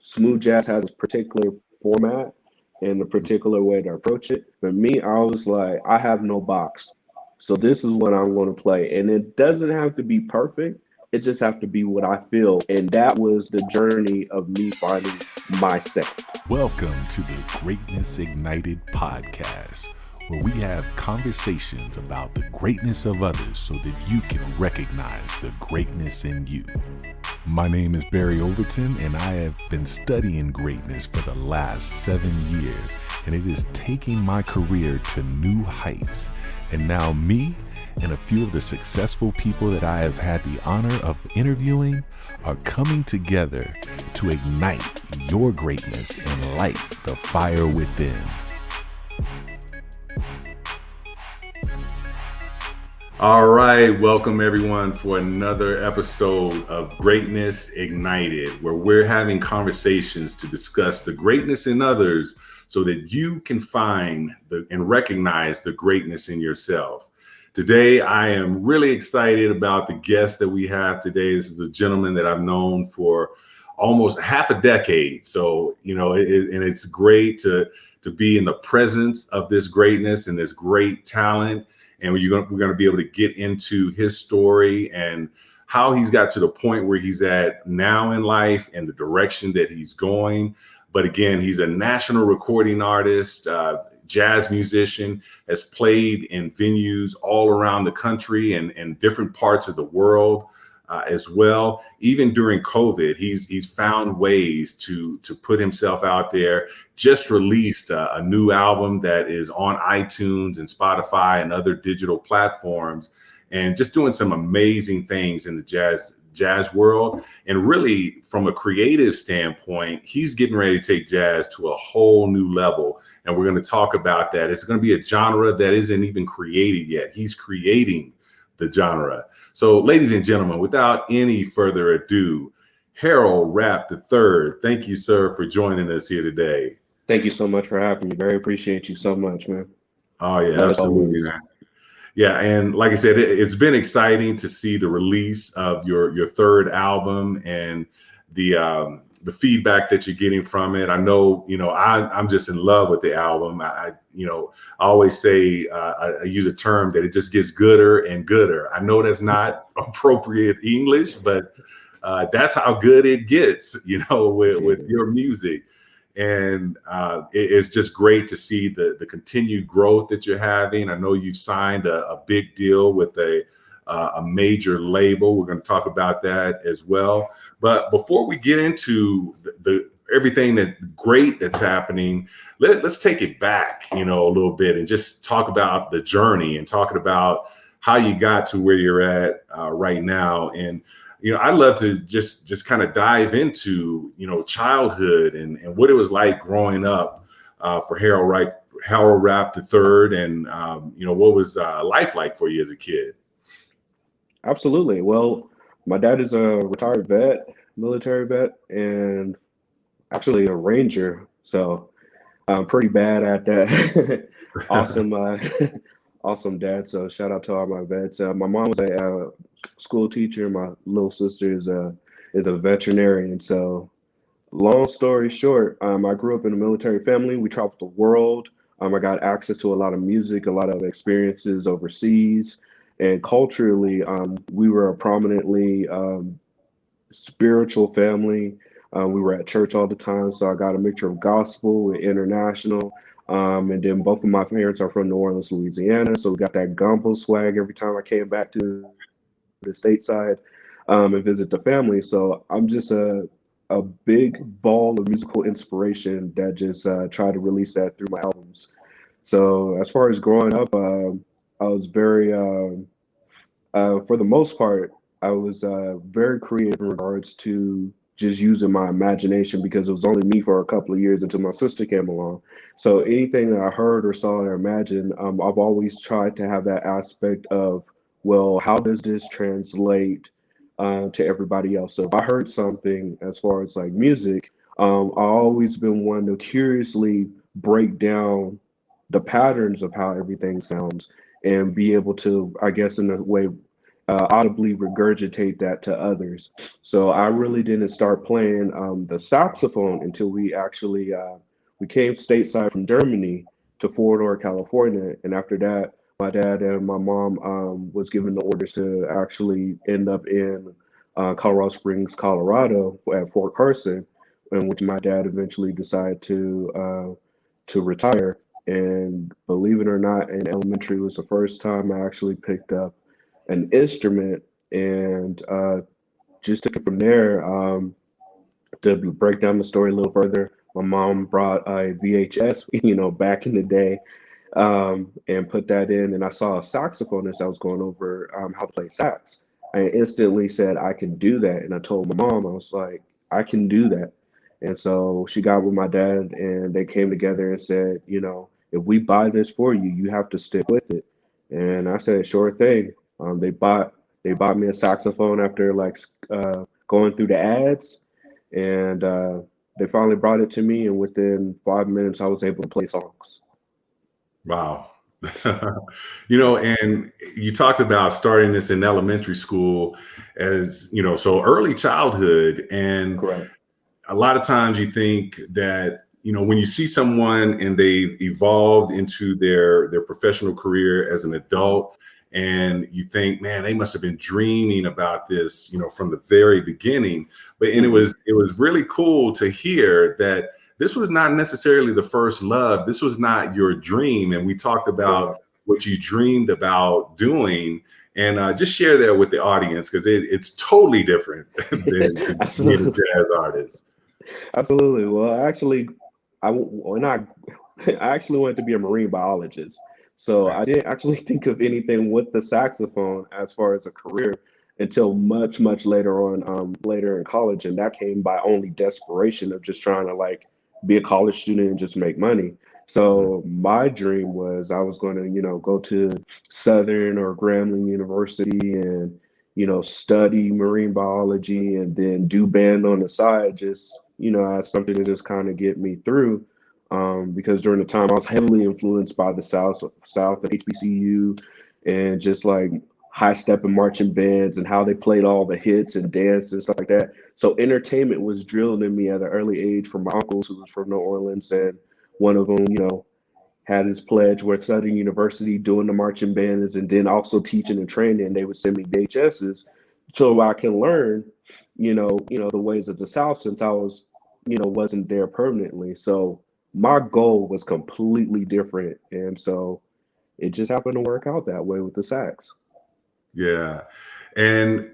Smooth jazz has a particular format and a particular way to approach it. For me, I was like, I have no box. So this is what I'm going to play. And it doesn't have to be perfect. It just have to be what I feel. And that was the journey of me finding myself. Welcome to the Greatness Ignited podcast, where we have conversations about the greatness of others so that you can recognize the greatness in you. My name is Barry Overton, and I have been studying greatness for the last 7 years, and it is taking my career to new heights. And now me and a few of the successful people that I have had the honor of interviewing are coming together to ignite your greatness and light the fire within. All right, welcome everyone for another episode of Greatness Ignited, where we're having conversations to discuss the greatness in others so that you can find and recognize the greatness in yourself. Today, I am really excited about the guest that we have today. This is a gentleman that I've known for almost half a decade. So, and it's great to be in the presence of this greatness and this great talent. And we're going to be able to get into his story and how he's got to the point where he's at now in life and the direction that he's going. But again, he's a national recording artist, jazz musician, has played in venues all around the country and different parts of the world as well. Even during COVID, he's found ways to put himself out there. Just released a new album that is on iTunes and Spotify and other digital platforms, and just doing some amazing things in the jazz world. And really, from a creative standpoint, he's getting ready to take jazz to a whole new level. And we're going to talk about that. It's going to be a genre that isn't even created yet. He's creating the genre. So, ladies and gentlemen, without any further ado, Harold Rapp III, thank you, sir, for joining us here today. Thank you so much for having me. Very appreciate you so much, man. Oh, yeah, absolutely, man. Yeah, and like I said, it's been exciting to see the release of your third album and the feedback that you're getting from it. I know, I'm just in love with the album. I always say I use a term that it just gets gooder and gooder. I know that's not appropriate English, but that's how good it gets, with your music. And it's just great to see the continued growth that you're having. I know you've signed a big deal with a major label. We're going to talk about that as well. But before we get into the everything that's happening, let's take it back, a little bit and just talk about the journey and talking about how you got to where you're at right now. And I'd love to just kind of dive into, childhood and what it was like growing up for Harold Rapp III, and what was life like for you as a kid? Absolutely. Well, my dad is a retired military vet, and actually a ranger. So I'm pretty bad at that. Awesome, awesome dad. So shout out to all my vets. My mom was a school teacher. My little sister is a veterinarian. So long story short, I grew up in a military family. We traveled the world. I got access to a lot of music, a lot of experiences overseas. And culturally, we were a prominently spiritual family. We were at church all the time, so I got a mixture of gospel and international. And then both of my parents are from New Orleans, Louisiana, so we got that gumbo swag every time I came back to the stateside and visit the family. So I'm just a big ball of musical inspiration that just try to release that through my albums. So as far as growing up, I was very, for the most part, I was very creative in regards to just using my imagination, because it was only me for a couple of years until my sister came along. So anything that I heard or saw or imagined, I've always tried to have that aspect of, well, how does this translate to everybody else? So if I heard something as far as like music, I've always been one to curiously break down the patterns of how everything sounds and be able to, I guess, in a way, audibly regurgitate that to others. So I really didn't start playing the saxophone until we came stateside from Germany to Fort Ord, California, and after that, my dad and my mom was given the orders to actually end up in Colorado Springs, Colorado, at Fort Carson, in which my dad eventually decided to retire. And believe it or not, in elementary was the first time I actually picked up an instrument, and just took it from there. To break down the story a little further, my mom brought a VHS, back in the day, and put that in, and I saw a saxophonist that was going over how to play sax. I instantly said I can do that, and I told my mom, I was like, I can do that. And so she got with my dad, and they came together and said, if we buy this for you, you have to stick with it. And I said, sure thing. They bought me a saxophone after like going through the ads, and they finally brought it to me, and within 5 minutes, I was able to play songs. Wow. And you talked about starting this in elementary school as, so early childhood. And Correct. a lot of times you think that, when you see someone and they've evolved into their professional career as an adult, and you think, man, they must have been dreaming about this, from the very beginning. But and Mhm. it was really cool to hear that this was not necessarily the first love. This was not your dream. And we talked about Correct. what you dreamed about doing. And just share that with the audience, because it's totally different than being a Absolutely. jazz artist. Absolutely. Well, actually, when I actually wanted to be a marine biologist, so I didn't actually think of anything with the saxophone as far as a career until much, much later on, later in college, and that came by only desperation of just trying to like be a college student and just make money. So my dream was I was going to, go to Southern or Grambling University and study marine biology and then do band on the side, just, as something to just kind of get me through. Because during the time I was heavily influenced by the South at HBCU and just like high step and marching bands and how they played all the hits and dance and stuff like that. So entertainment was drilled in me at an early age from my uncles who was from New Orleans, and one of them, had his pledge where studying university, doing the marching bands, and then also teaching and training. And they would send me VHSs so I can learn, the ways of the South since I was, wasn't there permanently. So my goal was completely different, and so it just happened to work out that way with the sax. Yeah. And,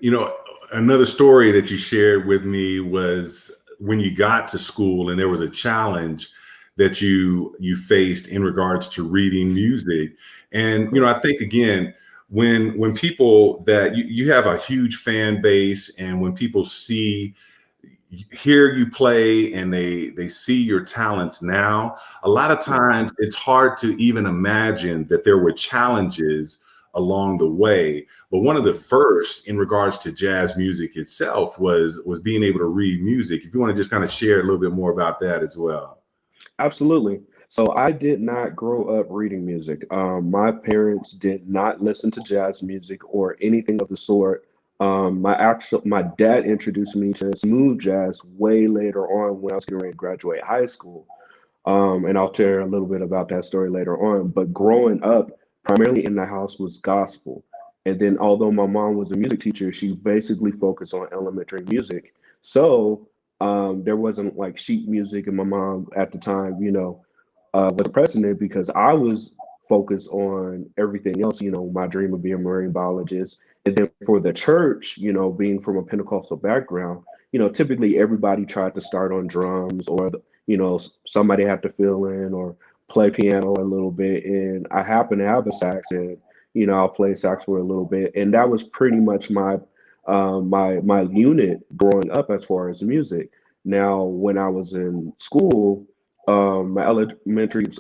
another story that you shared with me was when you got to school and there was a challenge that you faced in regards to reading music. And, Correct. I think again, when people that you have a huge fan base, and when people hear you play and they see your talents now, a lot of Right. times it's hard to even imagine that there were challenges along the way. But one of the first in regards to jazz music itself was being able to read music. If you want to just kind of share a little bit more about that as well. Absolutely. So I did not grow up reading music. My parents did not listen to jazz music or anything of the sort. My dad introduced me to smooth jazz way later on when I was getting ready to graduate high school. And I'll share a little bit about that story later on. But growing up, primarily in the house was gospel. And then, although my mom was a music teacher, she basically focused on elementary music. So there wasn't like sheet music, and my mom at the time, was pressing it because I was focused on everything else. My dream of being a marine biologist, and then for the church, being from a Pentecostal background, typically everybody tried to start on drums or somebody had to fill in or play piano a little bit. And I happen to have a sax, and I'll play sax for a little bit, and that was pretty much my unit growing up as far as music. Now, when I was in school, my elementary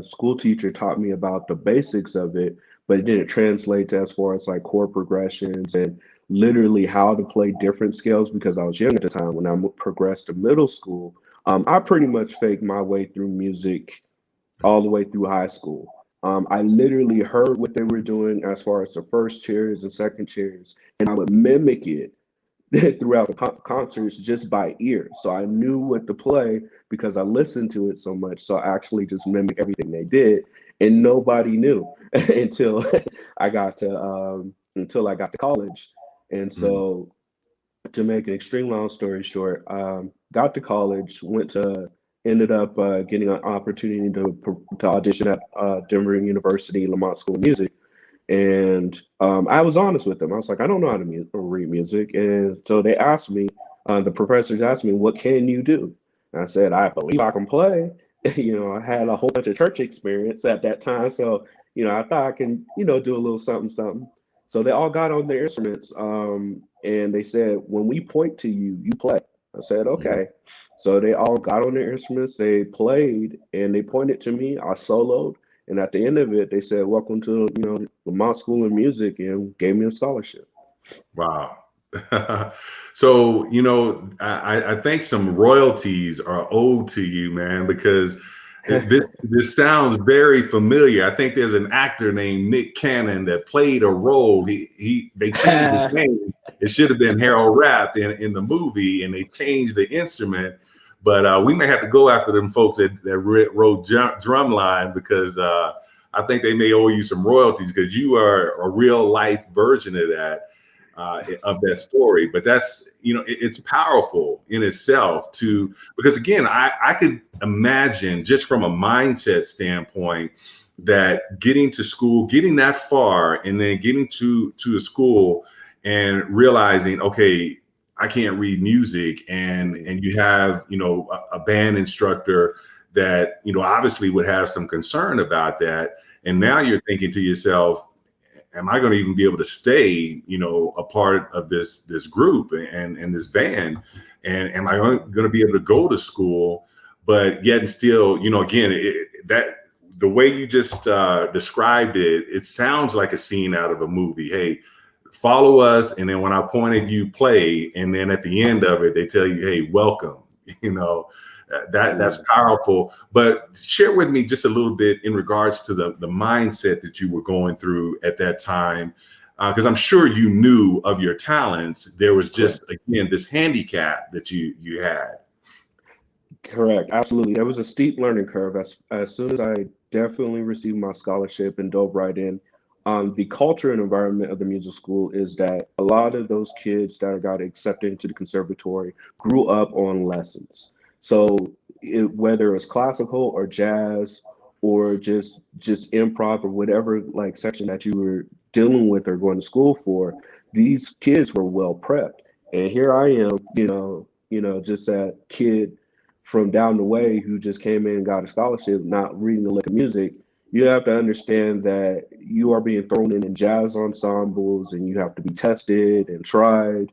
school teacher taught me about the basics of it, but it didn't translate to as far as like chord progressions and literally how to play different scales because I was young at the time. When I progressed to middle school, I pretty much faked my way through music all the way through high school. I literally heard what they were doing as far as the first cheers and second cheers, and I would mimic it throughout the concerts just by ear. So I knew what to play because I listened to it so much. So I actually just mimicked everything they did, and nobody knew until until I got to college. And Mm. so, to make an extreme long story short, got to college, ended up getting an opportunity to audition at Denver University Lamont School of Music. And I was honest with them. I was like, I don't know how to read music. And so they asked me, the professors asked me, what can you do? And I said, I believe I can play. I had a whole bunch of church experience at that time. So, I thought I can, do a little something, something. So they all got on their instruments, and they said, when we point to you, you play. I said, Mm. okay. So they all got on their instruments, they played, and they pointed to me. I soloed. And at the end of it, they said, welcome to, Lamont School of Music, and gave me a scholarship. Wow. So, I think some royalties are owed to you, man, because this sounds very familiar. I think there's an actor named Nick Cannon that played a role. They changed his name. It should have been Harold Rapp in the movie, and they changed the instrument. But we may have to go after them folks that wrote Drumline, because I think they may owe you some royalties, because you are a real life version of that. Of that story. But that's, it's powerful in itself because again, I could imagine, just from a mindset standpoint, that getting to school, getting that far, and then getting to a school and realizing, okay, I can't read music, and you have, a band instructor that, obviously would have some concern about that. And now you're thinking to yourself, am I going to even be able to stay, a part of this group and this band? And am I going to be able to go to school? But yet and still, again, that the way you just described it, it sounds like a scene out of a movie. Hey, follow us, and then when I pointed, you play, and then at the end of it, they tell you, hey, welcome. That's powerful. But share with me just a little bit in regards to the mindset that you were going through at that time, because I'm sure you knew of your talents. There was just, again, this handicap that you had. Correct. Absolutely. There was a steep learning curve. As soon as I definitely received my scholarship and dove right in, the culture and environment of the music school is that a lot of those kids that got accepted into the conservatory grew up on lessons. So whether it was classical or jazz or just improv or whatever like section that you were dealing with or going to school for, these kids were well prepped. And here I am, just that kid from down the way who just came in and got a scholarship, not reading a lick of music. You have to understand that you are being thrown in jazz ensembles, and you have to be tested and tried.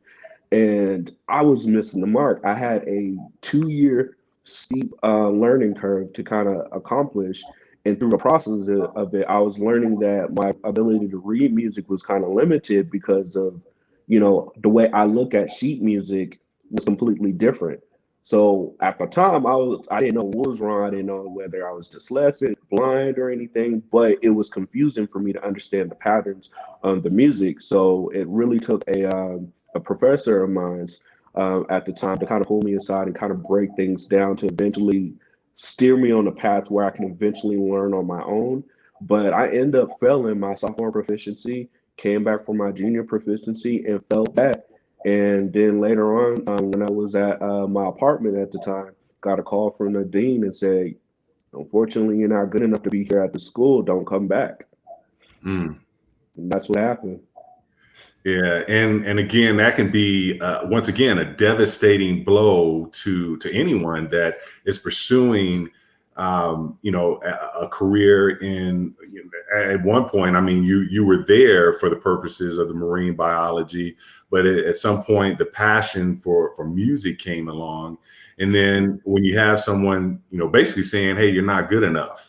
And I was missing the mark. I had a 2 year steep learning curve to kind of accomplish. And through the process of it, I was learning that my ability to read music was kind of limited because of, the way I look at sheet music was completely different. So at the time, I didn't know what was wrong. I didn't know whether I was dyslexic, blind, or anything. But it was confusing for me to understand the patterns of the music. So it really took a professor of mine at the time to kind of pull me aside and kind of break things down to eventually steer me on a path where I can eventually learn on my own. But I end up failing my sophomore proficiency, came back for my junior proficiency, and failed that. And then later on, when I was at my apartment at the time, got a call from the dean and said, unfortunately, you're not good enough to be here at the school. Don't come back. Mm. And that's what happened. Yeah, and again, that can be once again a devastating blow to anyone that is pursuing, a career in. At one point, I mean, you were there for the purposes of the marine biology, but at some point, the passion for music came along, and then when you have someone, basically saying, "Hey, you're not good enough."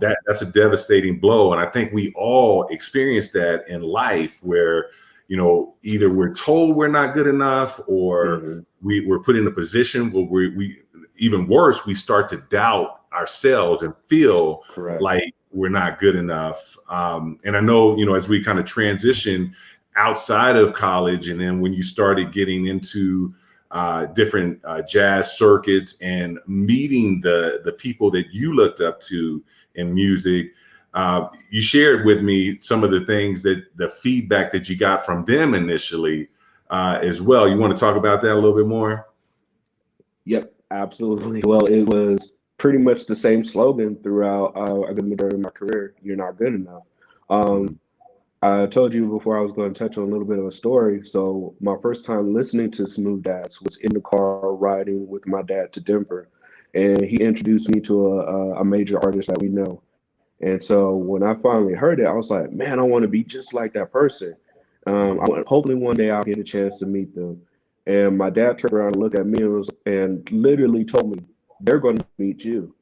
That's a devastating blow. And I think we all experience that in life where, either we're told we're not good enough, or Mm-hmm. we're put in a position where we even worse, we start to doubt ourselves and feel Correct. like we're not good enough. And I know, as we kind of transition outside of college, and then when you started getting into different jazz circuits and meeting the people that you looked up to in music, you shared with me some of the things that the feedback that you got from them initially as well. You want to talk about that a little bit more? Yep, absolutely. Well, it was pretty much the same slogan throughout the majority of my career. You're not good enough. Mhm. I told you before I was going to touch on a little bit of a story. So my first time listening to smooth jazz was in the car riding with my dad to Denver, and he introduced me to a major artist that we know. And so when I finally heard it, I was like, man, I want to be just like that person. Hopefully one day I'll get a chance to meet them. And my dad turned around and looked at me and literally told me, they're going to meet you.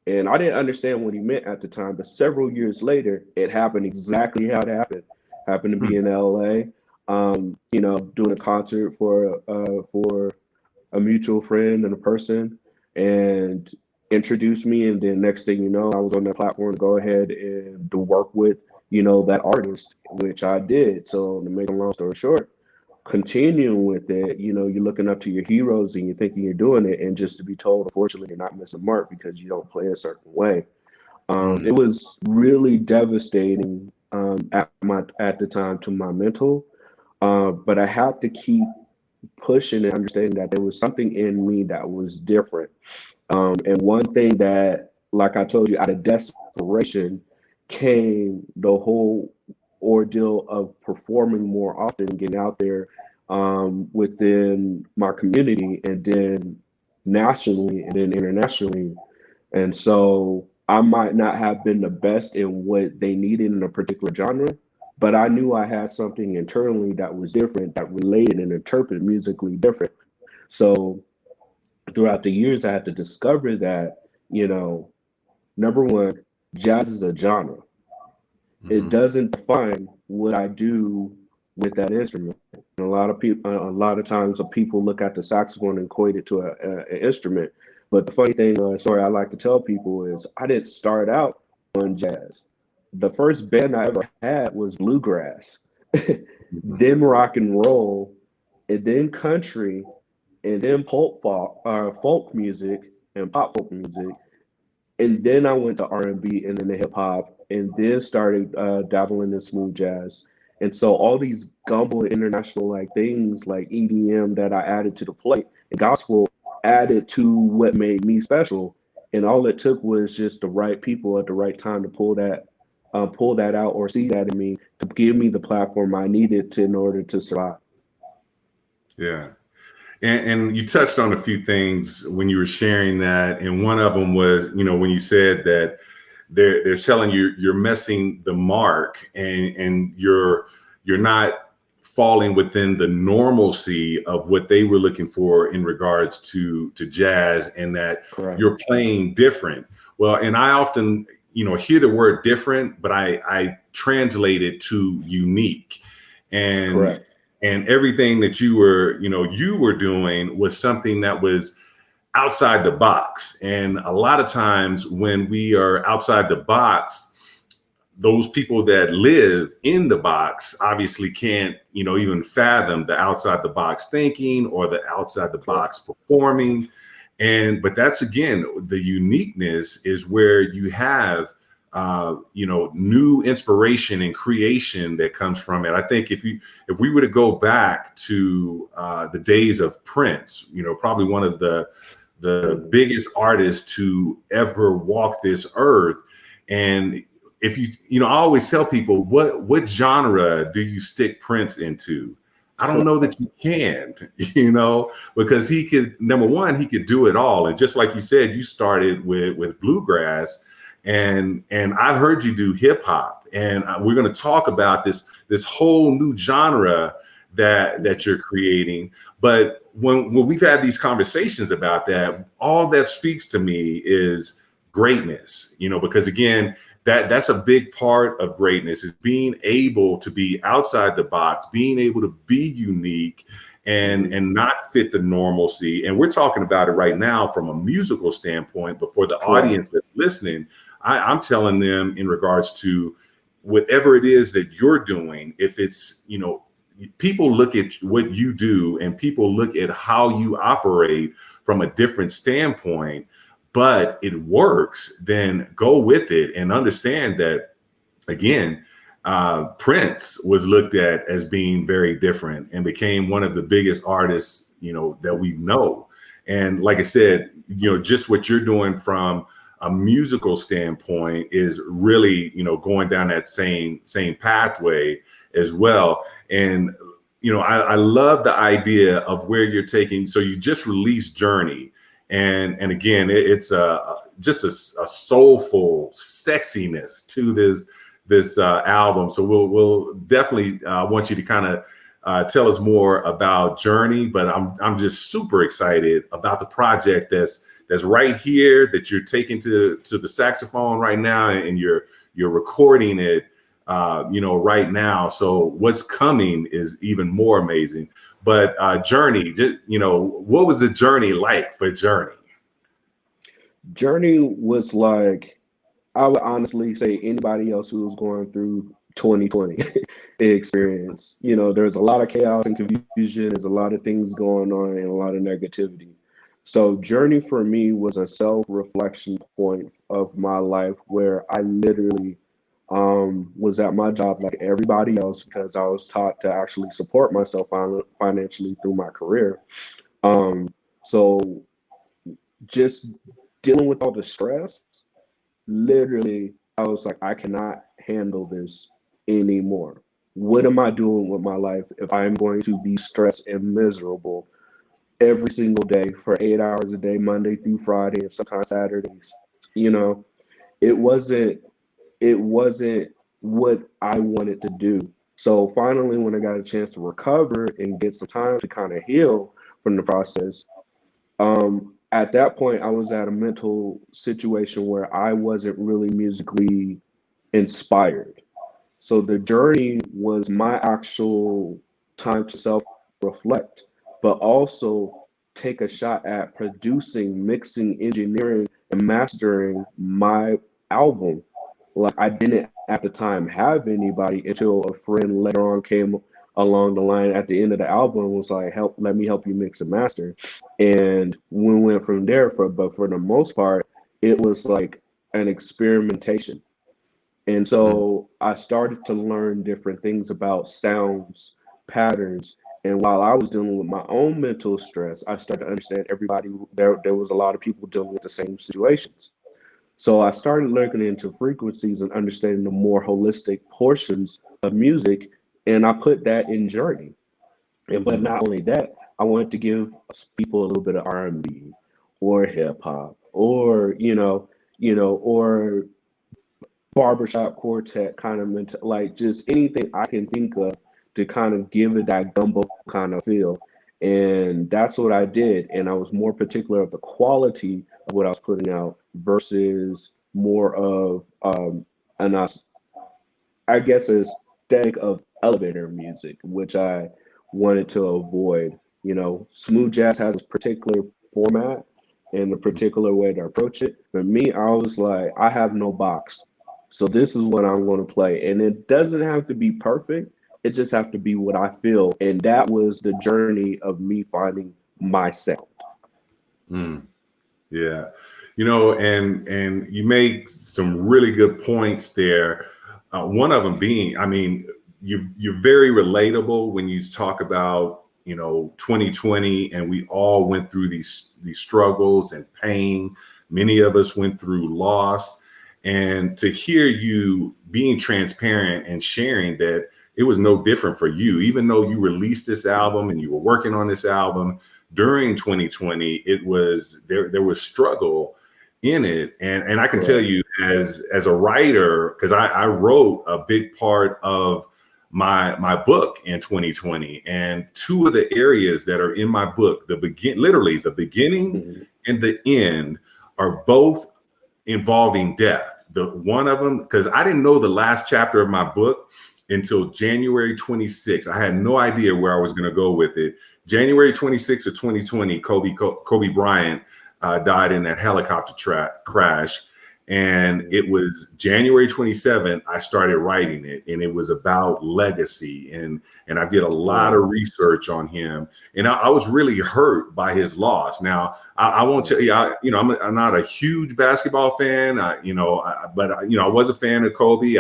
And I didn't understand what he meant at the time, but several years later, it happened exactly how it happened. Happened to be in LA, doing a concert for a mutual friend and a person, and introduced me. And then next thing you know, I was on that platform to go ahead and to work with, that artist, which I did. So to make a long story short, continuing with it, you're looking up to your heroes and you're thinking you're doing it, and just to be told, unfortunately, you're not missing the mark because you don't play a certain way. It Mm. was really devastating at the time to my mental, but I had to keep pushing and understanding that there was something in me that was different. And one thing that, like I told you, out of desperation came the whole ordeal of performing more often, getting out there within my community, and then nationally and then internationally. And so I might not have been the best in what they needed in a particular genre, but I knew I had something internally that was different, that related and interpreted musically different. So throughout the years, I had to discover that, number one, jazz is a genre. It Mhm. doesn't define what I do with that instrument. And a lot of times, people look at the saxophone and equate it to an instrument. But the funny thing, story I like to tell people is, I didn't start out on jazz. The first band I ever had was bluegrass, Mhm. then rock and roll, and then country, and then folk music and pop folk music, and then I went to R&B and then the hip hop, and then started dabbling in smooth jazz. And so all these gumbo international like things like EDM that I added to the plate, and gospel added to what made me special. And all it took was just the right people at the right time to pull that out or see that in me, to give me the platform I needed in order to survive. Yeah. And you touched on a few things when you were sharing that, and one of them was, when you said that they're telling you you're missing the mark, and you're not falling within the normalcy of what they were looking for in regards to jazz, and that Correct. you're playing different. Well, and I often, hear the word different, but I translate it to unique. and Correct. and everything that you were doing was something that was outside the box. And a lot of times when we are outside the box, those people that live in the box obviously can't, even fathom the outside the box thinking or the outside the Correct. box performing. But that's, again, the uniqueness is where you have new inspiration and creation that comes from it. I think if we were to go back to the days of Prince, probably one of the Mhm. biggest artists to ever walk this earth. And if I always tell people, what genre do you stick Prince into? I don't know that you can, because he could, number one, he could do it all. And just like you said, you started with bluegrass, and I've heard you do hip hop, and we're going to talk about this whole new genre that you're creating. But when we've had these conversations about that, all that speaks to me is greatness, because, again, that's a big part of greatness, is being able to be outside the box, being able to be unique, and Mhm. not fit the normalcy. And we're talking about it right now from a musical standpoint, but for the Correct. audience that's listening, I'm telling them in regards to whatever it is that you're doing, if it's, people look at what you do and people look at how you operate from a different standpoint, but it works, then go with it and understand that, again, Prince was looked at as being very different and became one of the biggest artists, that we know. And like I said, just what you're doing from a musical standpoint is really, going down that same pathway as well. And, I love the idea of where you're taking. So you just released Journey. And again, it's just a soulful sexiness to this album. So we'll definitely want you to kind of tell us more about Journey, but I'm just super excited about the project that's right here, that you're taking to the saxophone right now, and you're recording it right now. So what's coming is even more amazing. But Journey, what was the journey like for Journey? Journey was like, I would honestly say anybody else who was going through 2020 experience. There's a lot of chaos and confusion. There's a lot of things going on and a lot of negativity. So Journey for me was a self-reflection point of my life where I literally was at my job like everybody else because I was taught to actually support myself financially through my career. So just dealing with all the stress, literally, I was like, I cannot handle this anymore. What am I doing with my life if I'm going to be stressed and miserable every single day for 8 hours a day, Monday through Friday, and sometimes Saturdays? It wasn't what I wanted to do. So finally, when I got a chance to recover and get some time to kind of heal from the process, at that point, I was at a mental situation where I wasn't really musically inspired. So the journey was my actual time to self-reflect, but also take a shot at producing, mixing, engineering, and mastering my album. Like I didn't at the time have anybody until a friend later on came along the line at the end of the album and was like, let me help you mix and master. And we went from there but for the most part, it was like an experimentation. And so I started to learn different things about sounds, patterns. And while I was dealing with my own mental stress, I started to understand there was a lot of people dealing with the same situations. So I started looking into frequencies and understanding the more holistic portions of music, and I put that in Journey. But not only that, I wanted to give people a little bit of R&B or hip hop or or barbershop quartet kind of like just anything I can think of to kind of give it that gumbo kind of feel. And that's what I did. And I was more particular of the quality of what I was putting out versus more of I guess a aesthetic of elevator music, which I wanted to avoid. Smooth jazz has a particular format and a particular way to approach it. For me, I was like, I have no box. So this is what I'm going to play. And it doesn't have to be perfect. It just have to be what I feel. And that was the journey of me finding my sound. Yeah. And you make some really good points there. One of them being, I mean, you're very relatable when you talk about, 2020, and we all went through these struggles and pain. Many of us went through loss. And to hear you being transparent and sharing that it was no different for you, even though you released this album and you were working on this album during 2020, it was there was struggle in it. And I can tell you as a writer, because I wrote a big part of my book in 2020, and two of the areas that are in my book, the beginning and the end, are both involving death. The one of them, because I didn't know the last chapter of my book until January 26th. I had no idea where I was going to go with it. January 26th of 2020, Kobe Bryant died in that helicopter crash. And it was January 27th, I started writing it, and it was about legacy. And I did a lot of research on him, and I was really hurt by his loss. Now, I won't tell you, I'm not a huge basketball fan, but I was a fan of Kobe.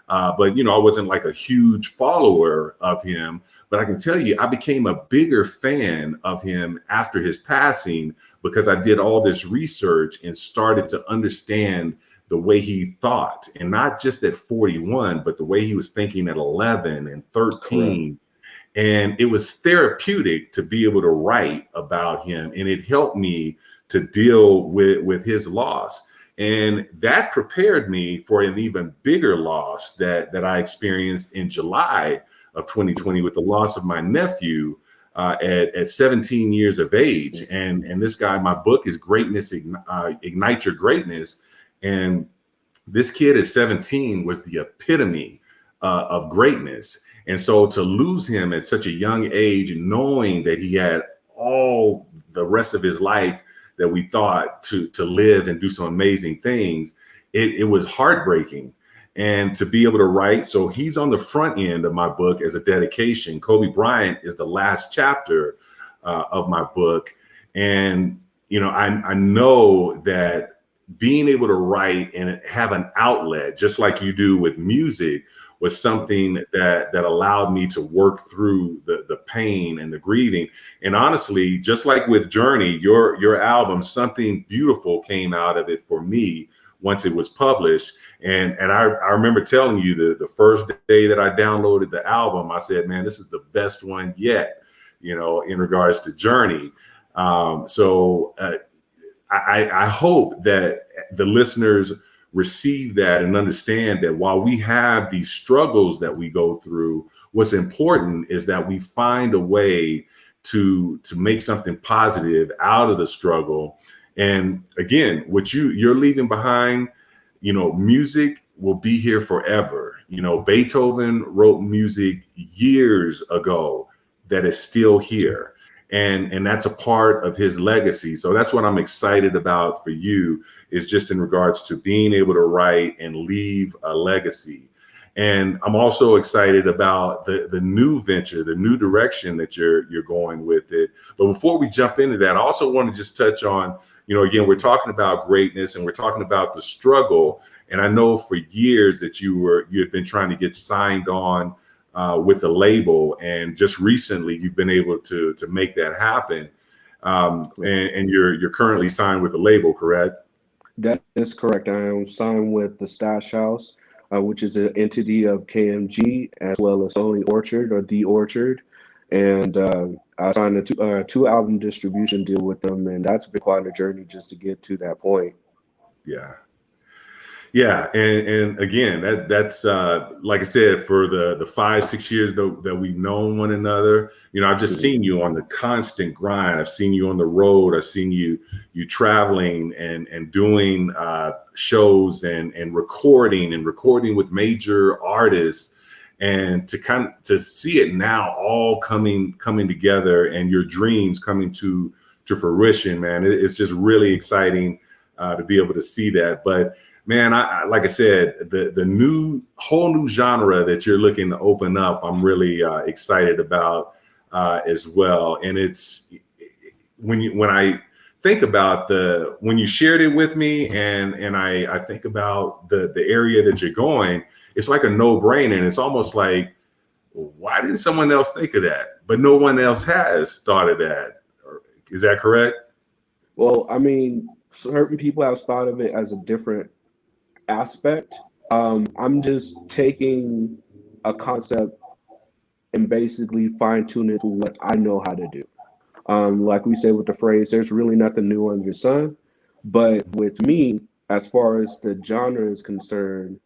But I wasn't like a huge follower of him. But I can tell you, I became a bigger fan of him after his passing, because I did all this research and started to understand the way he thought, and not just at 41, but the way he was thinking at 11 and 13. Correct. And it was therapeutic to be able to write about him, and it helped me to deal with his loss. And that prepared me for an even bigger loss that I experienced in July of 2020 with the loss of my nephew at 17 years of age. And this guy, my book is Greatness, Ignite Your Greatness. And this kid at 17 was the epitome of greatness. And so to lose him at such a young age, knowing that he had all the rest of his life that we thought to live and do some amazing things, it was heartbreaking. And to be able to write, so he's on the front end of my book as a dedication. Kobe Bryant is the last chapter of my book. And, I know that being able to write and have an outlet, just like you do with music, was something that allowed me to work through the pain and the grieving. And honestly, just like with Journey, your album, something beautiful came out of it for me once it was published. And I remember telling you the first day that I downloaded the album, I said, man, this is the best one yet, in regards to Journey. So I hope that the listeners receive that and understand that while we have these struggles that we go through, what's important is that we find a way to make something positive out of the struggle. And again, what you're leaving behind, music will be here forever. Beethoven wrote music years ago that is still here. And that's a part of his legacy. So that's what I'm excited about for you, is just in regards to being able to write and leave a legacy. And I'm also excited about the new venture, the new direction that you're going with it. But before we jump into that, I also want to just touch on, again, we're talking about greatness and we're talking about the struggle. And I know for years that you had been trying to get signed on with a label, and just recently you've been able to make that happen. And you're currently signed with a label, correct? That is correct. I am signed with the Stash House, which is an entity of KMG, as well as Sony Orchard or The Orchard. And I signed a two album distribution deal with them, and that's been quite a journey just to get to that point. Yeah, and again, that's like I said, for the 5-6 years that we've known one another, I've just seen you on the constant grind. I've seen you on the road. I've seen you traveling and doing shows and recording with major artists, and to see it now all coming together and your dreams coming to fruition, man. It's just really exciting to be able to see that. But man, like I said, the whole new genre that you're looking to open up, I'm really excited about as well. And it's when I think about when you shared it with me, and I think about the area that you're going, it's like a no-brainer. And it's almost like, why didn't someone else think of that? But no one else has thought of that. Is that correct? Well, I mean, certain people have thought of it as a different aspect. I'm just taking a concept and basically fine tuning it to what I know how to do. Like we say with the phrase, there's really nothing new under the sun. But with me, as far as the genre is concerned,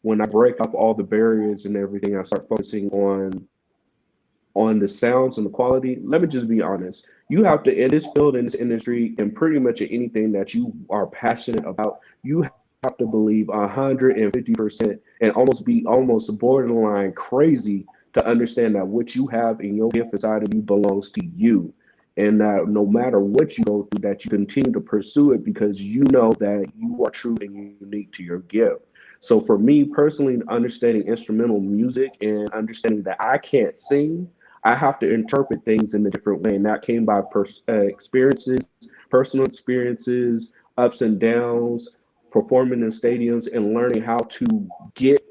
when I break up all the barriers and everything, I start focusing on the sounds and the quality. Let me just be honest. You have to, in this field, in this industry, and pretty much anything that you are passionate about, you have to believe 150% and almost be almost borderline crazy to understand that what you have in your gift inside of you belongs to you. and that no matter what you go through, that you continue to pursue it because you know that you are true and unique to your gift. So for me personally, understanding instrumental music and understanding that I can't sing, I have to interpret things in a different way, and that came by experiences, personal experiences, ups and downs, performing in stadiums, and learning how to get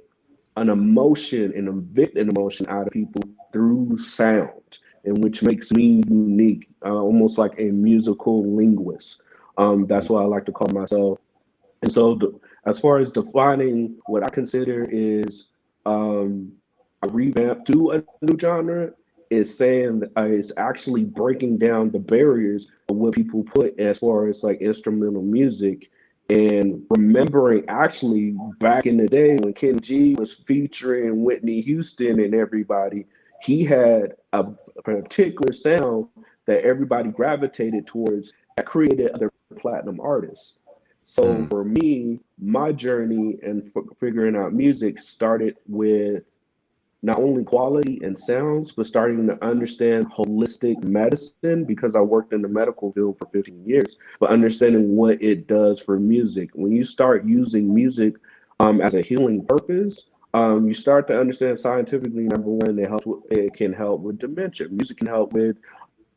an emotion and evict an emotion out of people through sound, and which makes me unique, almost like a musical linguist. That's what I like to call myself. And so, as far as defining what I consider is um, a revamp to a new genre, is saying is actually breaking down the barriers of what people put as far as like instrumental music, and remembering actually back in the day when Ken G was featuring Whitney Houston and everybody, he had a particular sound that everybody gravitated towards that created other platinum artists. So Mm. for me, my journey and figuring out music started with not only quality and sounds, but starting to understand holistic medicine because I worked in the medical field for 15 years, but understanding what it does for music. When you start using music as a healing purpose, you start to understand scientifically, number one, it can help with dementia. Music can help with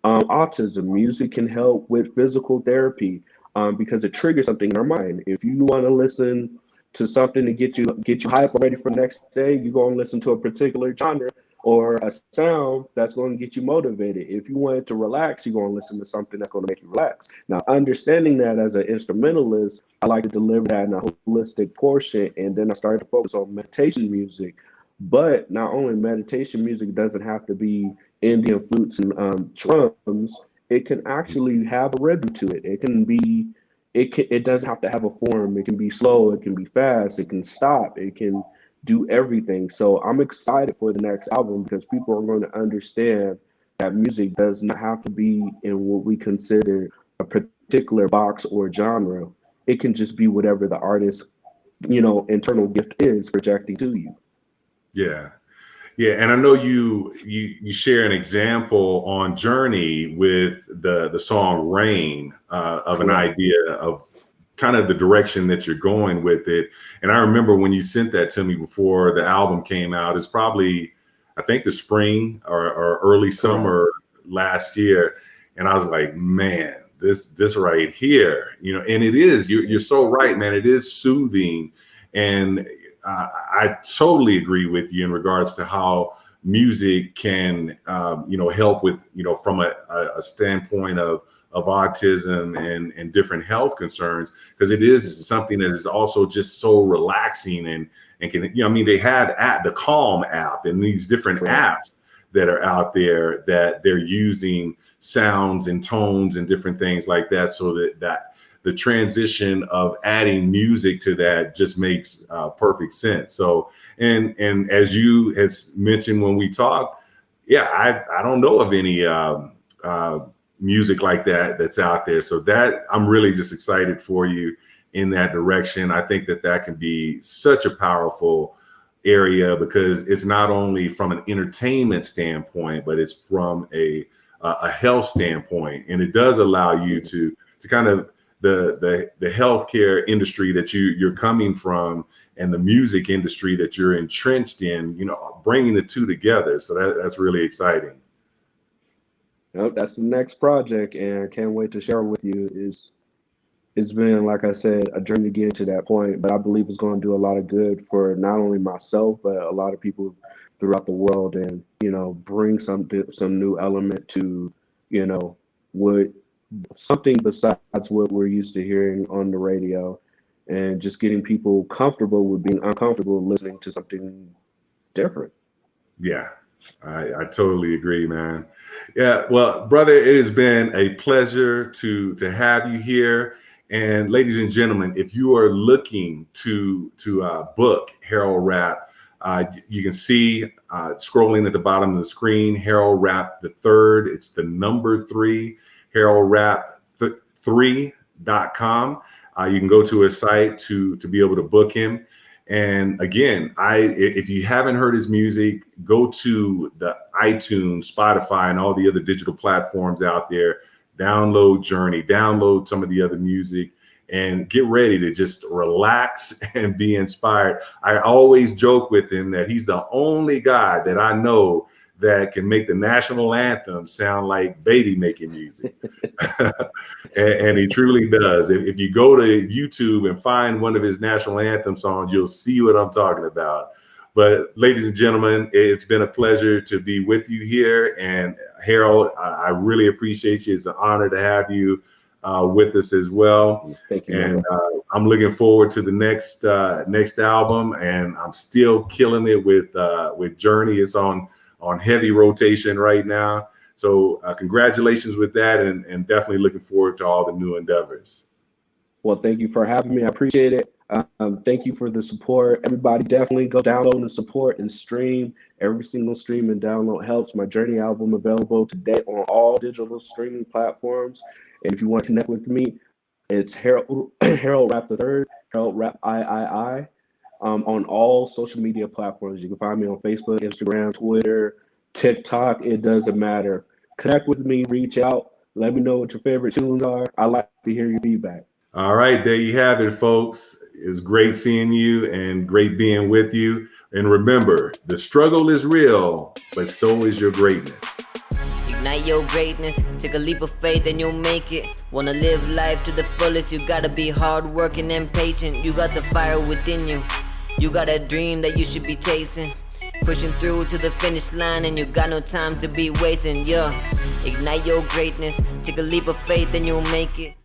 autism. Music can help with physical therapy because it triggers something in our mind. If you want to listen to something to get you hype ready for the next day, you go and listen to a particular genre or a sound that's going to get you motivated. If you want to relax, you go and listen to something that's going to make you relax. Now, understanding that as an instrumentalist, I like to deliver that in a holistic portion, and then I started to focus on meditation music. But not only meditation music doesn't have to be Indian flutes and drums. It can actually have a rhythm to it. It can be, it doesn't have to have a form. It can be slow. It can be fast. It can stop. It can do everything. So I'm excited for the next album because people are going to understand that music does not have to be in what we consider a particular box or genre. It can just be whatever the artist's, internal gift is projecting to you. Yeah. Yeah, and I know you share an example on Journey with the song Rain, of an Correct. idea of kind of the direction that you're going with it. And I remember when you sent that to me before the album came out, it's probably, I think, the spring or early Correct. summer last year. And I was like, man, this right here, and it is, you're so right, man. It is soothing. And I totally agree with you in regards to how music can, help with, from a standpoint of autism and different health concerns, because it is something that is also just so relaxing and can, they have the Calm app and these different Correct. apps that are out there that they're using sounds and tones and different things like that, so that the transition of adding music to that just makes perfect sense. So, and as you had mentioned when we talked, yeah, I don't know of any music like that that's out there. So that I'm really just excited for you in that direction. I think that can be such a powerful area because it's not only from an entertainment standpoint, but it's from a health standpoint, and it does allow you to kind of the healthcare industry that you're coming from and the music industry that you're entrenched in, bringing the two together. So that's really exciting. Yep, that's the next project, and I can't wait to share it with you. It's been, like I said, a journey to get to that point, but I believe it's going to do a lot of good for not only myself, but a lot of people throughout the world, and bring some new element to what something besides what we're used to hearing on the radio, and just getting people comfortable with being uncomfortable listening to something different. Yeah, I totally agree, man. Yeah, well, brother, it has been a pleasure to have you here. And ladies and gentlemen, if you are looking to book Harold Rapp, you can see scrolling at the bottom of the screen, Harold Rapp III. It's the number 3, HaroldRapp3.com. You can go to his site to be able to book him. And again, if you haven't heard his music, go to the iTunes, Spotify, and all the other digital platforms out there. Download Journey, download some of the other music, and get ready to just relax and be inspired. I always joke with him that he's the only guy that I know that can make the national anthem sound like baby making music. And he truly does. If you go to YouTube and find one of his national anthem songs, you'll see what I'm talking about. But ladies and gentlemen, it's been a pleasure to be with you here. And Harold, I really appreciate you. It's an honor to have you with us as well. Thank you. And I'm looking forward to the next album. And I'm still killing it with Journey. It's on heavy rotation right now. So congratulations with that, and definitely looking forward to all the new endeavors. Well, thank you for having me. I appreciate it. Thank you for the support. Everybody definitely go download and support and stream. Every single stream and download helps. My Journey album available today on all digital streaming platforms. And if you want to connect with me, it's Harold Rapp III, Harold Rapp III, on all social media platforms. You can find me on Facebook, Instagram, Twitter, TikTok. It doesn't matter. Connect with me, reach out, let me know what your favorite tunes are. I like to hear your feedback. All right, there you have it, folks. It's great seeing you and great being with you. And remember, the struggle is real, but so is your greatness. Ignite your greatness, take a leap of faith and you'll make it. Wanna live life to the fullest, you gotta be hardworking and patient. You got the fire within you, you got a dream that you should be chasing. Pushing through to the finish line and you got no time to be wasting, yeah. Ignite your greatness, take a leap of faith and you'll make it.